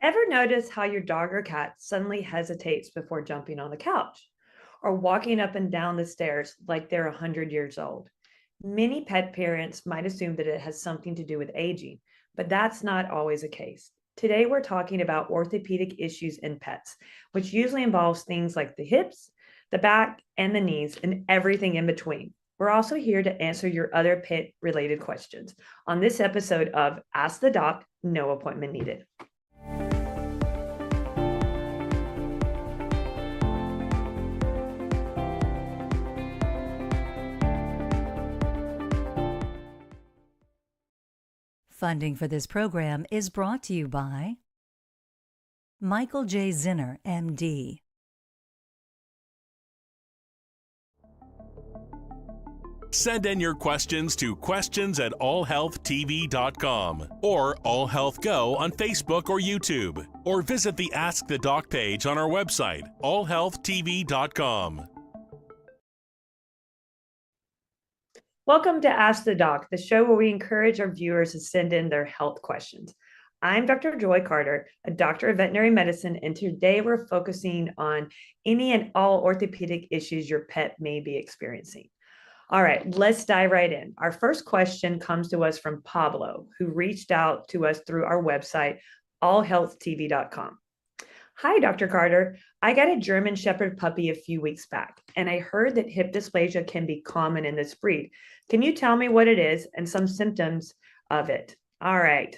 Ever notice how your dog or cat suddenly hesitates before jumping on the couch or walking up and down the stairs like they're 100 years old? Many pet parents might assume that it has something to do with aging, but that's not always the case. Today, we're talking about orthopedic issues in pets, which usually involves things like the hips, the back, and the knees, and everything in between. We're also here to answer your other pet related questions on this episode of Ask the Doc, No Appointment Needed. Funding for this program is brought to you by Michael J. Zinner, MD. Send in your questions to questions@allhealthtv.com or AllHealthGo on Facebook or YouTube, or visit the Ask the Doc page on our website, allhealthtv.com. Welcome to Ask the Doc, the show where we encourage our viewers to send in their health questions. I'm Dr. Joy Carter, a doctor of veterinary medicine, and today we're focusing on any and all orthopedic issues your pet may be experiencing. All right, let's dive right in. Our first question comes to us from Pablo, who reached out to us through our website, allhealthtv.com. Hi, Dr. Carter. I got a German Shepherd puppy a few weeks back, and I heard that hip dysplasia can be common in this breed. Can you tell me what it is and some symptoms of it? All right.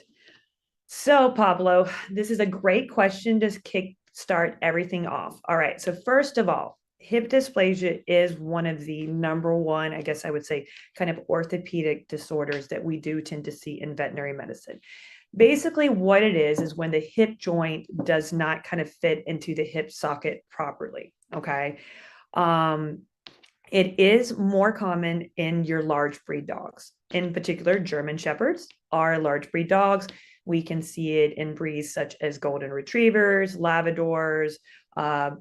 So, Pablo, this is a great question to kickstart everything off. All right. So, first of all, hip dysplasia is one of the number one, I guess I would say, kind of orthopedic disorders that we do tend to see in veterinary medicine. Basically, what it is when the hip joint does not kind of fit into the hip socket properly. Okay. It is more common in your large breed dogs. In particular, German Shepherds are large breed dogs. We can see it in breeds such as Golden Retrievers, Labradors,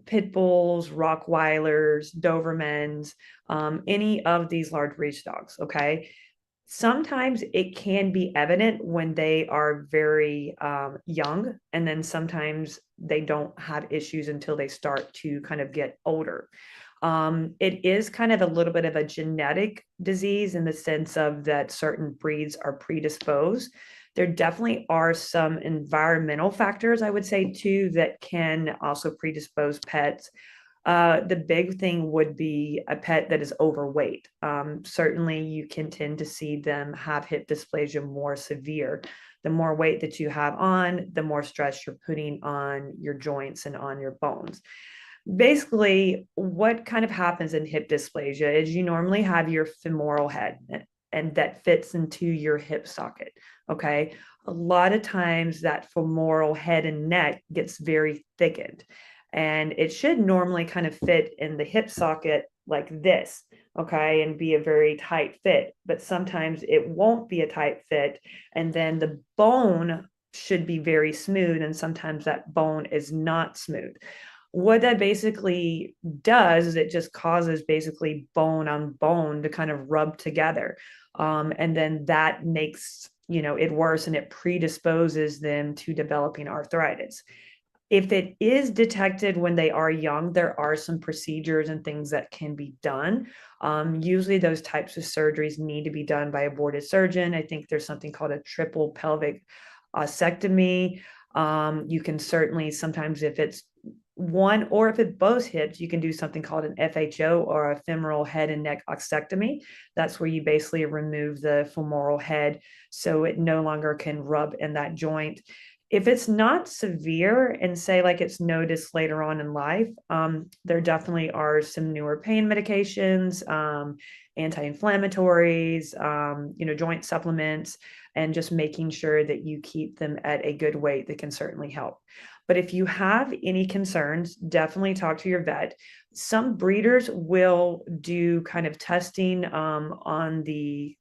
Pit Bulls, Rottweilers, Dobermans, any of these large breed dogs. Okay. Sometimes it can be evident when they are very young, and then sometimes they don't have issues until they start to kind of get older. It is kind of a little bit of a genetic disease in the sense of that certain breeds are predisposed. There definitely are some environmental factors, I would say, too, that can also predispose pets. The big thing would be a pet that is overweight. Certainly, you can tend to see them have hip dysplasia more severe. The more weight that you have on, the more stress you're putting on your joints and on your bones. Basically, what kind of happens in hip dysplasia is you normally have your femoral head, and that fits into your hip socket. Okay. A lot of times that femoral head and neck gets very thickened, and it should normally kind of fit in the hip socket like this. Okay. And be a very tight fit, but sometimes it won't be a tight fit. And then the bone should be very smooth. And sometimes that bone is not smooth. What that basically does is it just causes basically bone on bone to kind of rub together. And then that makes, it worse, and it predisposes them to developing arthritis. If it is detected when they are young, there are some procedures and things that can be done. Usually those types of surgeries need to be done by a boarded surgeon. I think there's something called a triple pelvic osteotomy. You can certainly sometimes, if it's one or if it's both hips, you can do something called an FHO, or a femoral head and neck osteotomy. That's where you basically remove the femoral head so it no longer can rub in that joint. If it's not severe and say like it's noticed later on in life, there definitely are some newer pain medications, anti-inflammatories, joint supplements, and just making sure that you keep them at a good weight that can certainly help. But if you have any concerns, definitely talk to your vet. Some breeders will do kind of testing on the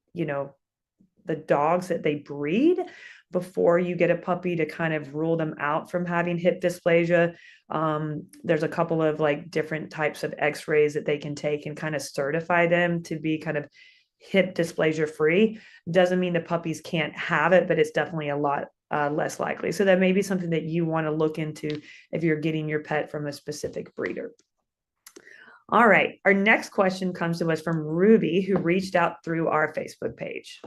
dogs that they breed before you get a puppy to kind of rule them out from having hip dysplasia. There's a couple of like different types of x-rays that they can take and kind of certify them to be kind of hip dysplasia free. Doesn't mean the puppies can't have it, but it's definitely a lot less likely. So that may be something that you want to look into if you're getting your pet from a specific breeder. All right, our next question comes to us from Ruby, who reached out through our Facebook page.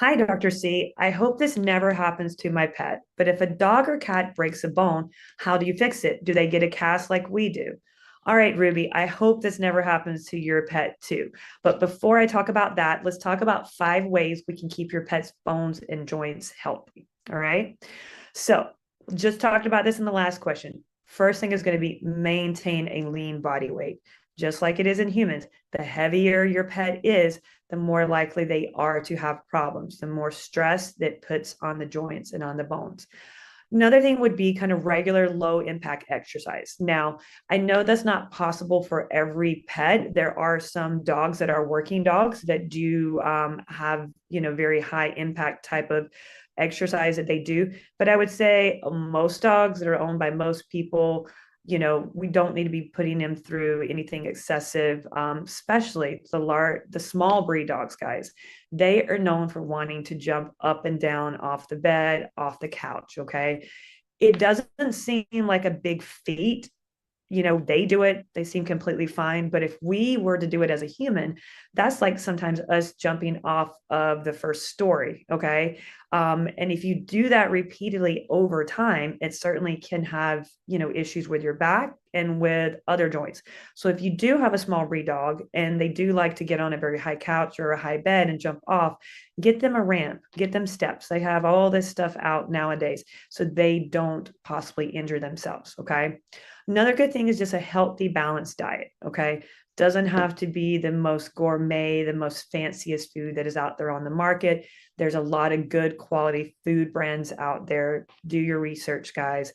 Hi, Dr. C. I hope this never happens to my pet, but if a dog or cat breaks a bone, how do you fix it? Do they get a cast like we do? All right, Ruby, I hope this never happens to your pet too. But before I talk about that, let's talk about 5 ways we can keep your pet's bones and joints healthy. All right. So just talked about this in the last question. First thing is going to be maintain a lean body weight. Just like it is in humans, the heavier your pet is, the more likely they are to have problems, the more stress that puts on the joints and on the bones. Another thing would be kind of regular low impact exercise. Now, I know that's not possible for every pet. There are some dogs that are working dogs that do have, very high impact type of exercise that they do. But I would say most dogs that are owned by most people, we don't need to be putting them through anything excessive, especially the small breed dogs, guys. They are known for wanting to jump up and down off the bed, off the couch. Okay. It doesn't seem like a big feat. They do it, they seem completely fine. But if we were to do it as a human, that's like sometimes us jumping off of the first story. Okay. And if you do that repeatedly over time, it certainly can have, issues with your back and with other joints. So if you do have a small breed dog and they do like to get on a very high couch or a high bed and jump off, get them a ramp, get them steps. They have all this stuff out nowadays so they don't possibly injure themselves. Okay. Another good thing is just a healthy, balanced diet. Okay. Doesn't have to be the most gourmet, the most fanciest food that is out there on the market. There's a lot of good quality food brands out there. Do your research, guys.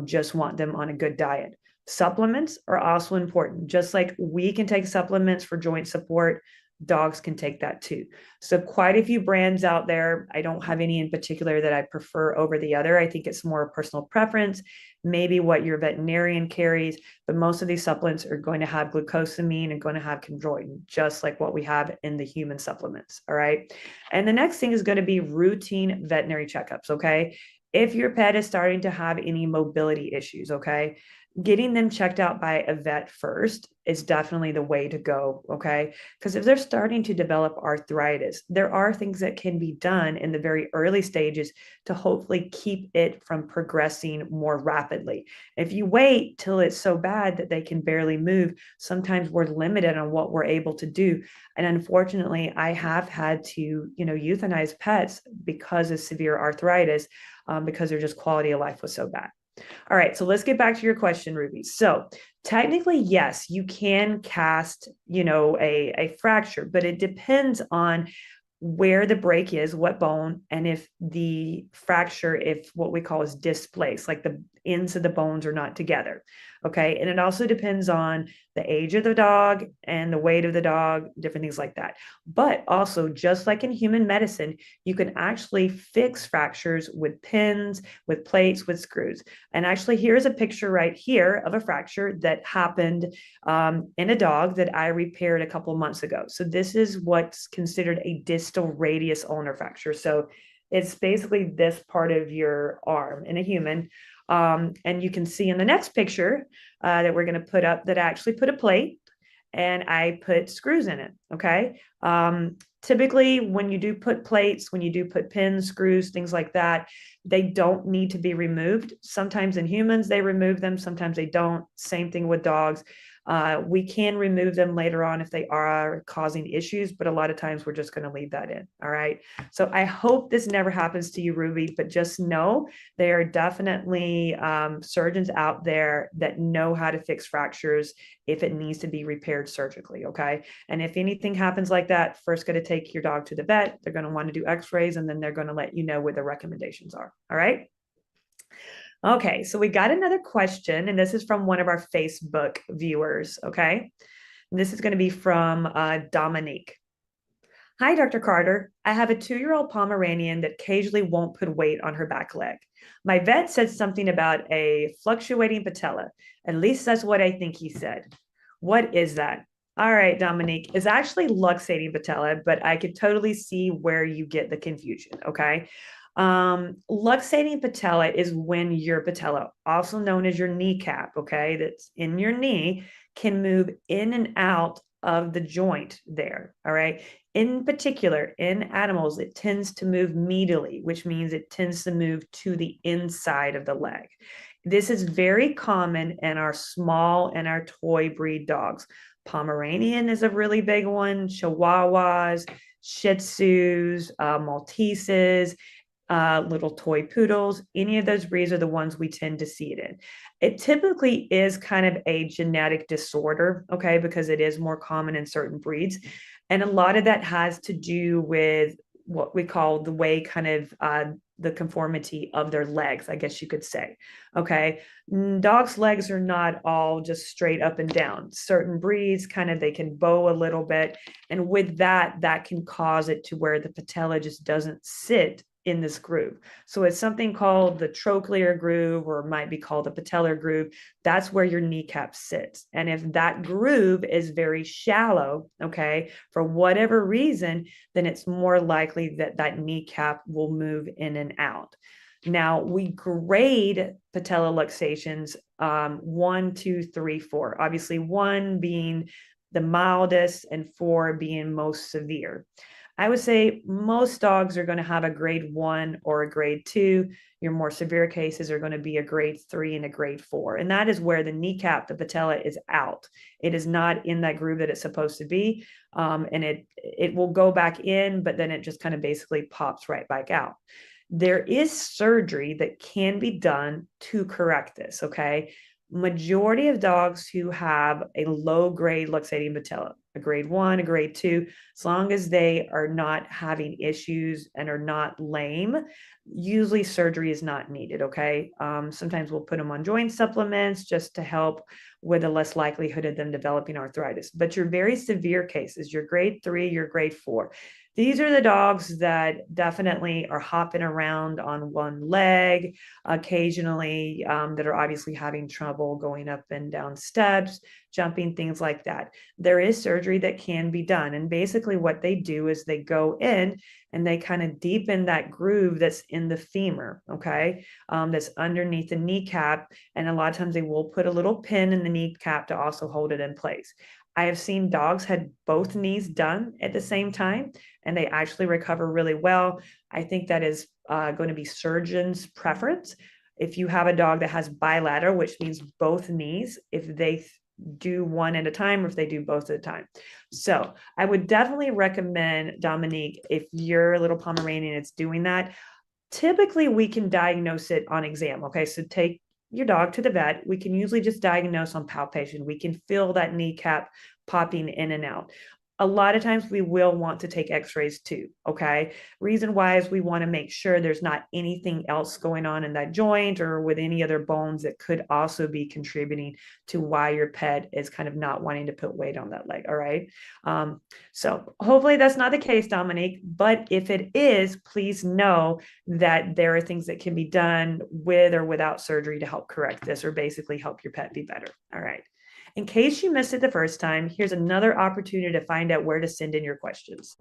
Just want them on a good diet. Supplements are also important. Just like we can take supplements for joint support, dogs can take that too. So quite a few brands out there. I don't have any in particular that I prefer over the other. I think it's more personal preference, maybe what your veterinarian carries, but most of these supplements are going to have glucosamine and going to have chondroitin, just like what we have in the human supplements. All right. And the next thing is going to be routine veterinary checkups. Okay. If your pet is starting to have any mobility issues, okay, getting them checked out by a vet first is definitely the way to go. Okay. Because if they're starting to develop arthritis, there are things that can be done in the very early stages to hopefully keep it from progressing more rapidly. If you wait till it's so bad that they can barely move, sometimes we're limited on what we're able to do. And unfortunately, I have had to, euthanize pets because of severe arthritis, because their just quality of life was so bad. All right, so let's get back to your question, Ruby. So technically, yes, you can cast, a fracture, but it depends on where the break is, what bone, and if the fracture, if what we call is displaced, like the ends of the bones are not together. Okay. And it also depends on the age of the dog and the weight of the dog, different things like that. But also, just like in human medicine, you can actually fix fractures with pins, with plates, with screws. And actually, here's a picture right here of a fracture that happened in a dog that I repaired a couple of months ago. So this is what's considered a distal radius ulnar fracture. So it's basically this part of your arm in a human. And you can see in the next picture that we're going to put up that I actually put a plate and I put screws in it. Okay. Typically, when you do put plates, when you do put pins, screws, things like that, they don't need to be removed. Sometimes in humans, they remove them. Sometimes they don't. Same thing with dogs. We can remove them later on if they are causing issues, but a lot of times we're just going to leave that in. All right. So I hope this never happens to you, Ruby, but just know there are definitely surgeons out there that know how to fix fractures if it needs to be repaired surgically. Okay. And if anything happens like that, first going to take your dog to the vet. They're going to want to do x-rays and then they're going to let you know what the recommendations are. All right. Okay, so we got another question, and this is from one of our Facebook viewers, okay? And this is going to be from Dominique. Hi, Dr. Carter. I have a 2-year-old Pomeranian that occasionally won't put weight on her back leg. My vet said something about a fluctuating patella. At least that's what I think he said. What is that? All right, Dominique, it's actually luxating patella, but I could totally see where you get the confusion, okay? Luxating patella is when your patella, also known as your kneecap, okay, that's in your knee, can move in and out of the joint there. All right. In particular, in animals, it tends to move medially, which means it tends to move to the inside of the leg. This is very common in our small and our toy breed dogs. Pomeranian is a really big one, Chihuahuas, Shih Tzus, Malteses, little toy poodles. Any of those breeds are the ones we tend to see it in. It typically is kind of a genetic disorder, okay, because it is more common in certain breeds. And a lot of that has to do with what we call the way kind of the conformity of their legs, I guess you could say. Okay. Dogs' legs are not all just straight up and down. Certain breeds kind of, they can bow a little bit. And with that, that can cause it to where the patella just doesn't sit in this groove. So it's something called the trochlear groove, or might be called the patellar groove. That's where your kneecap sits. And if that groove is very shallow, okay, for whatever reason, then it's more likely that that kneecap will move in and out. Now, we grade patella luxations 1, 2, 3, 4. Obviously, 1 being the mildest and 4 being most severe. I would say most dogs are going to have a grade 1 or a grade 2. Your more severe cases are going to be a grade 3 and a grade 4. And that is where the kneecap, the patella, is out. It is not in that groove that it's supposed to be. And it will go back in, but then it just kind of basically pops right back out. There is surgery that can be done to correct this, okay? Majority of dogs who have a low grade luxating patella, a grade 1, a grade 2, as long as they are not having issues and are not lame, usually surgery is not needed, okay? Sometimes we'll put them on joint supplements just to help with a less likelihood of them developing arthritis. But your very severe cases, your grade 3, your grade 4, these are the dogs that definitely are hopping around on one leg occasionally, that are obviously having trouble going up and down steps, jumping, things like that. There is surgery that can be done. And basically what they do is they go in and they kind of deepen that groove that's in the femur, okay, that's underneath the kneecap. And a lot of times they will put a little pin in the kneecap to also hold it in place. I have seen dogs had both knees done at the same time, and they actually recover really well. I think that is going to be surgeon's preference. If you have a dog that has bilateral, which means both knees, if they do one at a time or if they do both at a time. So I would definitely recommend, Dominique, if your little Pomeranian is doing that, typically we can diagnose it on exam. Okay, so take your dog to the vet. We can usually just diagnose on palpation. We can feel that kneecap popping in and out. A lot of times we will want to take x-rays too, okay? Reason why is we want to make sure there's not anything else going on in that joint or with any other bones that could also be contributing to why your pet is kind of not wanting to put weight on that leg, all right? So hopefully that's not the case, Dominique, but if it is, please know that there are things that can be done with or without surgery to help correct this or basically help your pet be better, all right? In case you missed it the first time, here's another opportunity to find out where to send in your questions.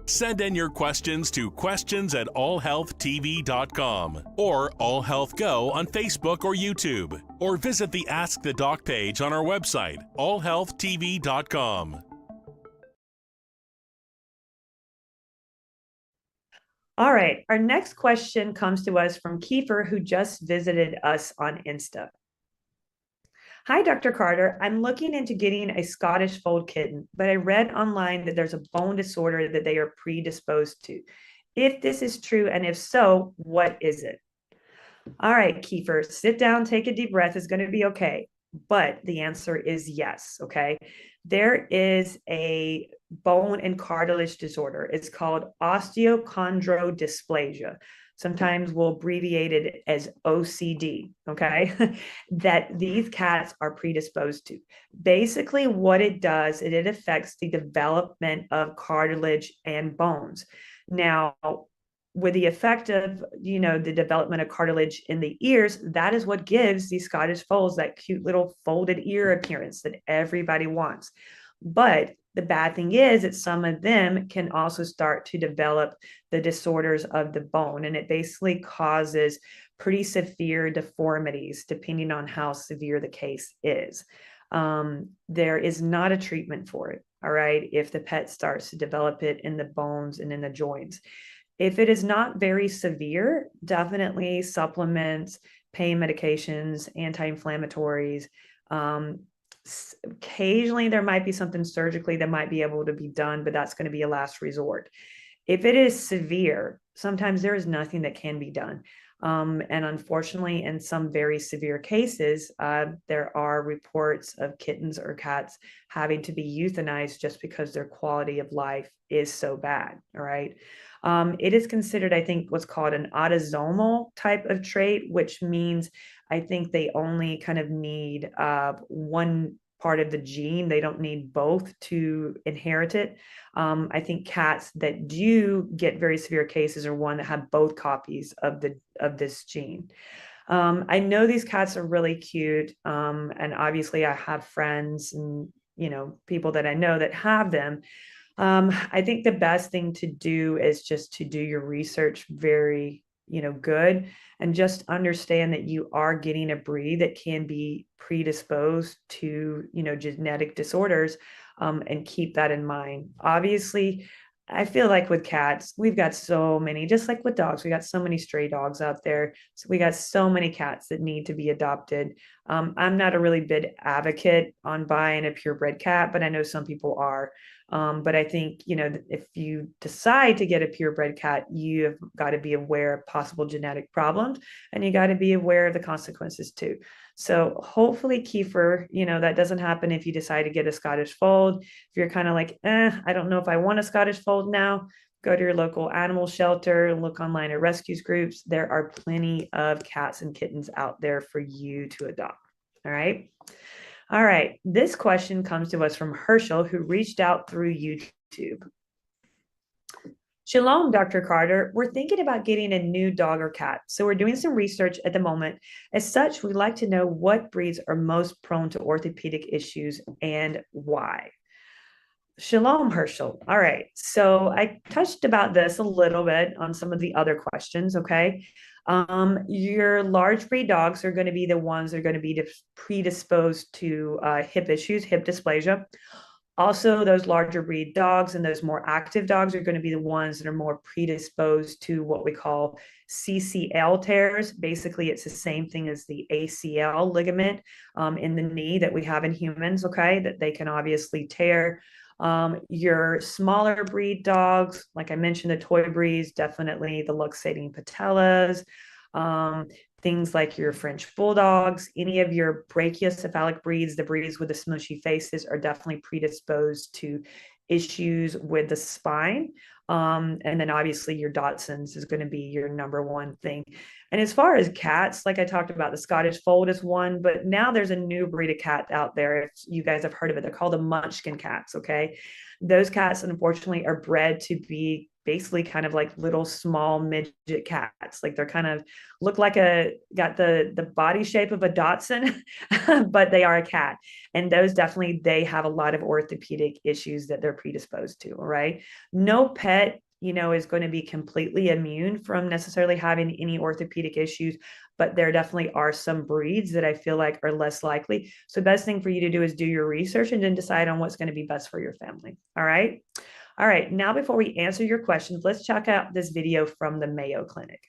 Send in your questions to questions@allhealthtv.com or AllHealthGo on Facebook or YouTube, or visit the Ask the Doc page on our website, allhealthtv.com. All right, our next question comes to us from Kiefer, who just visited us on Insta. Hi, Dr. Carter. I'm looking into getting a Scottish fold kitten, but I read online that there's a bone disorder that they are predisposed to. If this is true, and if so, what is it? All right, Kiefer, sit down, take a deep breath. It's going to be okay. But the answer is yes, okay? There is a bone and cartilage disorder. It's called osteochondrodysplasia. Sometimes we'll abbreviate it as OCD, okay, that these cats are predisposed to. Basically, what it does, it affects the development of cartilage and bones. Now, with the effect of, the development of cartilage in the ears, that is what gives these Scottish folds that cute little folded ear appearance that everybody wants. But The bad thing is that some of them can also start to develop the disorders of the bone, and it basically causes pretty severe deformities depending on how severe the case is. There is not a treatment for it, all right, if the pet starts to develop it in the bones and in the joints. If it is not very severe, definitely supplements, pain medications, anti-inflammatories. Occasionally there might be something surgically that might be able to be done, but that's going to be a last resort. If it is severe, sometimes there is nothing that can be done. And unfortunately, in some very severe cases, there are reports of kittens or cats having to be euthanized just because their quality of life is so bad. All right. It is considered, I think, what's called an autosomal type of trait, which means I think they only kind of need one part of the gene. They don't need both to inherit it. I think cats that do get very severe cases are one that have both copies of this gene. I know these cats are really cute, and obviously I have friends and people that I know that have them. I think the best thing to do is just to do your research very good, and just understand that you are getting a breed that can be predisposed to genetic disorders, and keep that in mind. Obviously, I feel like with cats, we've got so many, just like with dogs, we got so many stray dogs out there. So we got so many cats that need to be adopted. I'm not a really big advocate on buying a purebred cat, but I know some people are. But I think, if you decide to get a purebred cat, you have got to be aware of possible genetic problems, and you got to be aware of the consequences too. So hopefully, Kiefer, that doesn't happen if you decide to get a Scottish fold. If you're kind of like, I don't know if I want a Scottish fold now, go to your local animal shelter, look online at rescues groups. There are plenty of cats and kittens out there for you to adopt. All right. All right. This question comes to us from Herschel, who reached out through YouTube. Shalom, Dr. Carter. We're thinking about getting a new dog or cat, so we're doing some research at the moment. As such, we'd like to know what breeds are most prone to orthopedic issues and why. Shalom, Herschel. All right. So I touched about this a little bit on some of the other questions. Okay. Your large breed dogs are going to be the ones that are going to be predisposed to hip issues, hip dysplasia. Also, those larger breed dogs and those more active dogs are going to be the ones that are more predisposed to what we call CCL tears. Basically, it's the same thing as the ACL ligament in the knee that we have in humans, okay, that they can obviously tear. Your smaller breed dogs, like I mentioned, the toy breeds, definitely the luxating patellas, things like your French bulldogs, any of your brachiocephalic breeds, the breeds with the smushy faces, are definitely predisposed to issues with the spine. And then obviously your Dachshunds is going to be your number one thing. And as far as cats, like I talked about, the Scottish Fold is one, but now there's a new breed of cat out there. If you guys have heard of it, they're called the Munchkin cats. Okay. Those cats, unfortunately, are bred to be basically kind of like little small midget cats. Like they're kind of look like got the body shape of a Dachshund, but they are a cat. And those definitely, they have a lot of orthopedic issues that they're predisposed to. All right. No pet, is going to be completely immune from necessarily having any orthopedic issues, but there definitely are some breeds that I feel like are less likely. So the best thing for you to do is do your research and then decide on what's going to be best for your family. All right. All right, now before we answer your questions, let's check out this video from the Mayo Clinic.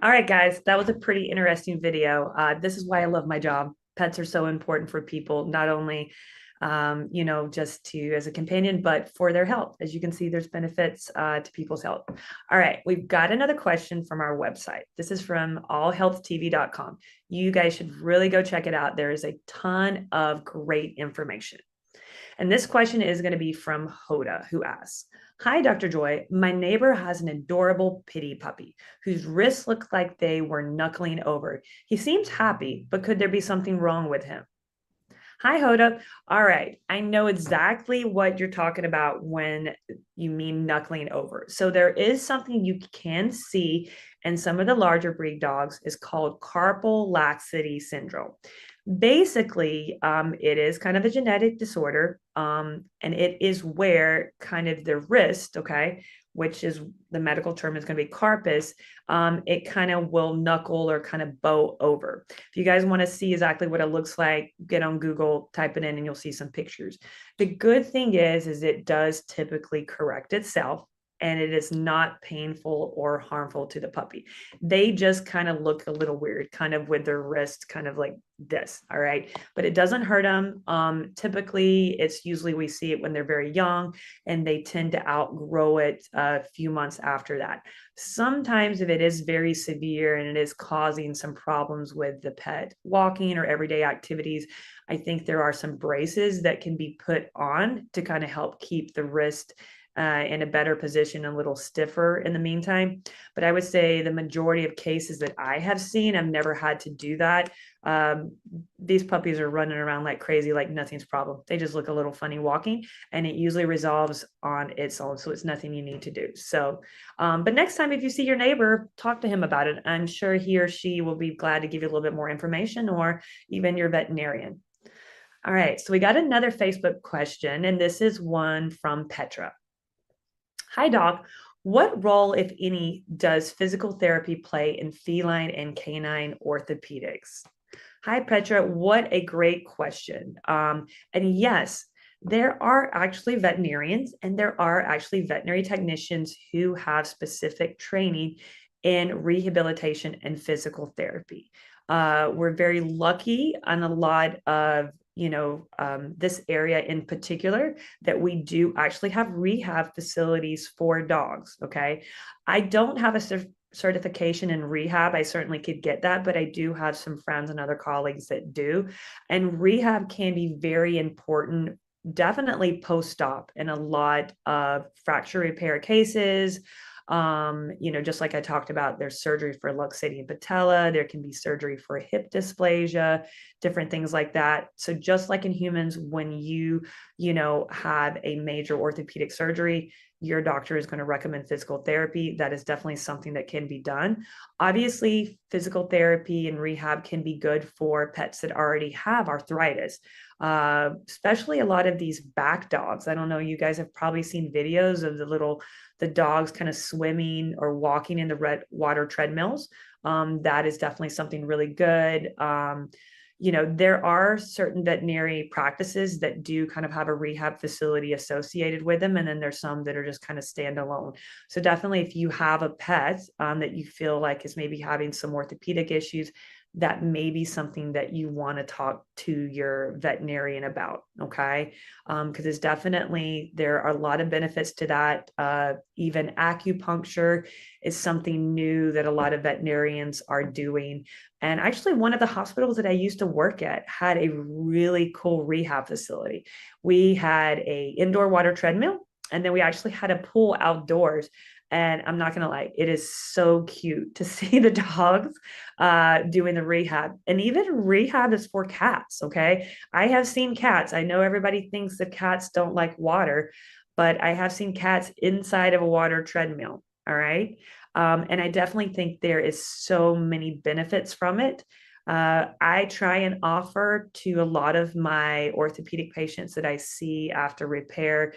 All right, guys, that was a pretty interesting video. This is why I love my job. Pets are so important for people, not only, just to as a companion, but for their health. As you can see, there's benefits to people's health. All right, we've got another question from our website. This is from allhealthtv.com. You guys should really go check it out. There is a ton of great information. And this question is going to be from Hoda, who asks, Hi, Dr. Joy. My neighbor has an adorable pitty puppy whose wrists look like they were knuckling over. He seems happy, but could there be something wrong with him? Hi, Hoda. All right. I know exactly what you're talking about when you mean knuckling over. So there is something you can see in some of the larger breed dogs is called carpal laxity syndrome. Basically, it is kind of a genetic disorder, and it is where kind of the wrist, okay, which is the medical term is going to be carpus, it kind of will knuckle or kind of bow over. If you guys want to see exactly what it looks like, get on Google, type it in, and you'll see some pictures. The good thing is it does typically correct itself, and it is not painful or harmful to the puppy. They just kind of look a little weird, kind of with their wrist kind of like this, all right? But it doesn't hurt them. Typically, it's usually we see it when they're very young, and they tend to outgrow it a few months after that. Sometimes if it is very severe and it is causing some problems with the pet walking or everyday activities, I think there are some braces that can be put on to kind of help keep the wrist in a better position, a little stiffer in the meantime. But I would say the majority of cases that I have seen, I've never had to do that. These puppies are running around like crazy, like nothing's problem. They just look a little funny walking, and it usually resolves on its own. So it's nothing you need to do. So, but next time, if you see your neighbor, talk to him about it. I'm sure he or she will be glad to give you a little bit more information, or even your veterinarian. All right, so we got another Facebook question, and this is one from Petra. Hi, Doc. What role, if any, does physical therapy play in feline and canine orthopedics? Hi, Petra. What a great question. And yes, there are actually veterinarians and there are actually veterinary technicians who have specific training in rehabilitation and physical therapy. We're very lucky on a lot of this area in particular, that we do actually have rehab facilities for dogs. Okay. I don't have a certification in rehab. I certainly could get that, but I do have some friends and other colleagues that do. And rehab can be very important, definitely post-op in a lot of fracture repair cases. Just like I talked about, there's surgery for luxating patella, there can be surgery for hip dysplasia, different things like that. So just like in humans, when you have a major orthopedic surgery, your doctor is going to recommend physical therapy. That is definitely something that can be done. Obviously, physical therapy and rehab can be good for pets that already have arthritis, especially a lot of these back dogs. I don't know, you guys have probably seen videos of the dogs kind of swimming or walking in the red water treadmills. That is definitely something really good. There are certain veterinary practices that do kind of have a rehab facility associated with them. And then there's some that are just kind of standalone. So definitely if you have a pet that you feel like is maybe having some orthopedic issues, that may be something that you want to talk to your veterinarian about. Okay. Because it's definitely, there are a lot of benefits to that. Even acupuncture is something new that a lot of veterinarians are doing. And actually, one of the hospitals that I used to work at had a really cool rehab facility. We had a indoor water treadmill, and then we actually had a pool outdoors. And I'm not going to lie, it is so cute to see the dogs doing the rehab. And even rehab is for cats, okay? I have seen cats. I know everybody thinks that cats don't like water, but I have seen cats inside of a water treadmill, all right? And I definitely think there is so many benefits from it. I try and offer to a lot of my orthopedic patients that I see after repair,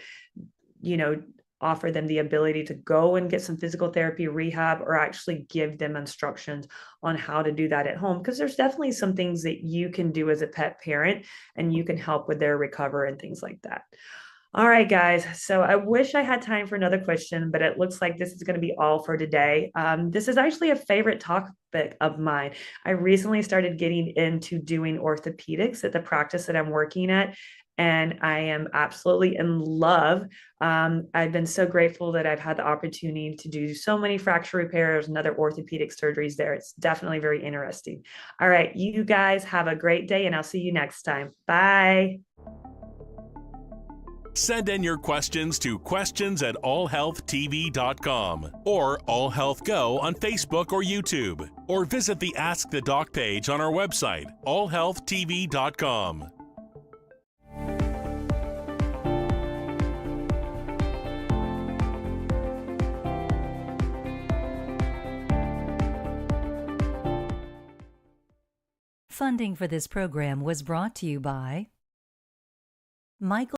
offer them the ability to go and get some physical therapy rehab, or actually give them instructions on how to do that at home. Because there's definitely some things that you can do as a pet parent, and you can help with their recovery and things like that. All right, guys. So I wish I had time for another question, but it looks like this is going to be all for today. This is actually a favorite topic of mine. I recently started getting into doing orthopedics at the practice that I'm working at, and I am absolutely in love. I've been so grateful that I've had the opportunity to do so many fracture repairs and other orthopedic surgeries there. It's definitely very interesting. All right, you guys have a great day, and I'll see you next time. Bye. Send in your questions to questions@allhealthtv.com or AllHealthGo on Facebook or YouTube, or visit the Ask the Doc page on our website, allhealthtv.com. Funding for this program was brought to you by Michael